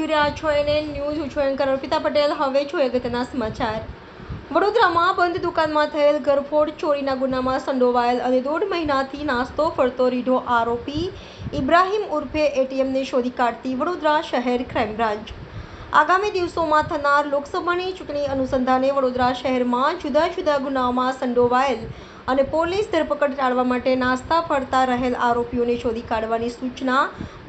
જોઈ રહ્યા છો એને ન્યૂઝ. હું છું એન્કર અર્પિતા પટેલ. હવે જોઈએ અગત્યના સમાચાર. વડોદરામાં બંધ દુકાનમાં થયેલ ઘરફોડ ચોરીના ગુનામાં સંડોવાયેલ અને 1.5 મહિનાથી નાસ્તો ફરતો રીઢો આરોપી ઇબ્રાહીમ ઉર્ફે એટીએમને શોધી કાઢતી વડોદરા શહેર ક્રાઇમ બ્રાન્ચ. આગામી દિવસોમાં થનાર લોકસભાની ચૂંટણી અનુસંધાને વડોદરા શહેરમાં જુદા જુદા ગુનાઓમાં સંડોવાયેલ અને પોલીસ ધરપકડ ટાળવા માટે નાસ્તા ફરતા રહેલ આરોપીઓને શોધી કાઢવાની સૂચના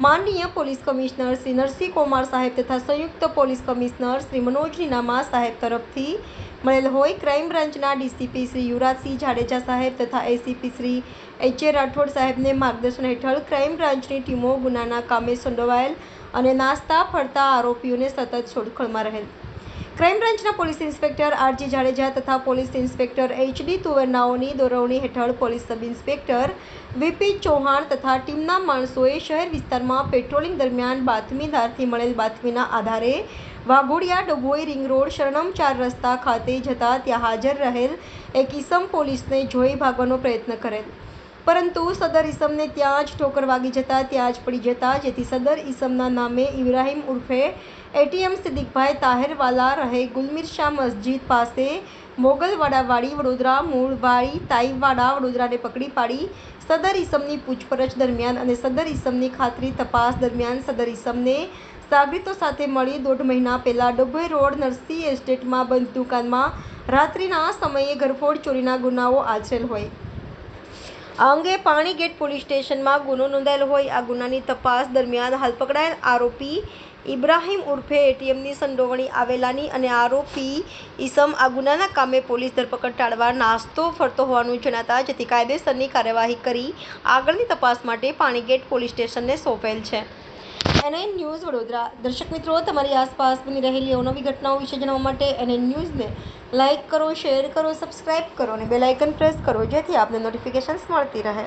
માનનીય પોલીસ કમિશનર શ્રી નરસિંહ કુમાર સાહેબ તથા સંયુક્ત પોલીસ કમિશનર શ્રી મનોજ નીનામા સાહેબ તરફથી મળેલ હોય. ક્રાઇમ બ્રાન્ચના ડીસીપી શ્રી યુવરાજસિંહ જાડેજા સાહેબ તથા એસીપી શ્રી એચ.એ. રાઠોડ સાહેબને માર્ગદર્શન હેઠળ ક્રાઇમ બ્રાન્ચની ટીમો ગુનાના કામે સંડોવાયેલ અને નાસ્તા ફરતા આરોપીઓને સતત શોધખોળમાં રહેલ. ક્રાઇમ બ્રાન્ચના પોલીસ ઇન્સ્પેક્ટર આર.જી. જાડેજા તથા પોલીસ ઇન્સ્પેક્ટર એચ.ડી. તુવરનાઓની દોરવણી હેઠળ police sub inspector V.P.. Chauhan તથા ટીમના માણસોએ શહેર વિસ્તારમાં પેટ્રોલિંગ દરમિયાન બાતમીદારથી મળેલ બાતમીના આધારે વાઘોડિયા ડભોઈ રિંગ રોડ શરણમ 4 રસ્તા ખાતે જતા ત્યાં હાજર રહેલ એક ઈસમ પોલીસને જોઈ ભાગવાનો પ્રયત્ન કરેલ, પરંતુ સદર ઈસમને ત્યાં જ ઠોકર વાગી જતા ત્યાં જ પડી જતા, જેથી સદર ઈસમના નામે ઇબ્રાહીમ ઉર્ફે એટીએમ સિદ્દીકભાઈ તાહેરવાલા રહે ગુલમીરશાહ મસ્જિદ પાસે મોગલવાડા વાડી વડોદરા, મૂળ વાડી તાઈવાડા વડોદરાને પકડી પાડી સદર ઈસમની પૂછપરછ દરમિયાન અને સદર ઈસમની ખાતરી તપાસ દરમિયાન સદર ઈસમને સાગરીતો સાથે મળી 1.5 મહિના પહેલા ડભોઈ રોડ નરસિંહ એસ્ટેટમાં બંધ દુકાનમાં રાત્રિના સમયે ઘરફોડ ચોરીના ગુનાઓ આચરેલ હોય. આ અંગે પાણીગેટ પોલીસ સ્ટેશનમાં ગુનો નોંધાયેલ હોય. આ ગુનાની તપાસ દરમિયાન હાલ પકડાયેલ આરોપી ઇબ્રાહીમ ઉર્ફે એટીએમની સંડોવણી આવેલાની અને આરોપી ઈસમ આ ગુનાના કામે પોલીસ ધરપકડ ટાળવા નાસ્તો ફરતો હોવાનું જણાતા જેથી કાયદેસરની કાર્યવાહી કરી આગળની તપાસ માટે પાણીગેટ પોલીસ સ્ટેશનને સોંપેલ છે. NN news Vadodara. દર્શક મિત્રો, તમારી આસપાસ બની રહેલી અવનવી ઘટનાઓ વિશે જાણવા માટે NN ન્યૂઝને લાઇક કરો, શેર કરો, સબસ્ક્રાઇબ કરો અને બેલ આઇકન પ્રેસ કરો, જેથી આપને નોટિફિકેશન્સ મળતી રહે.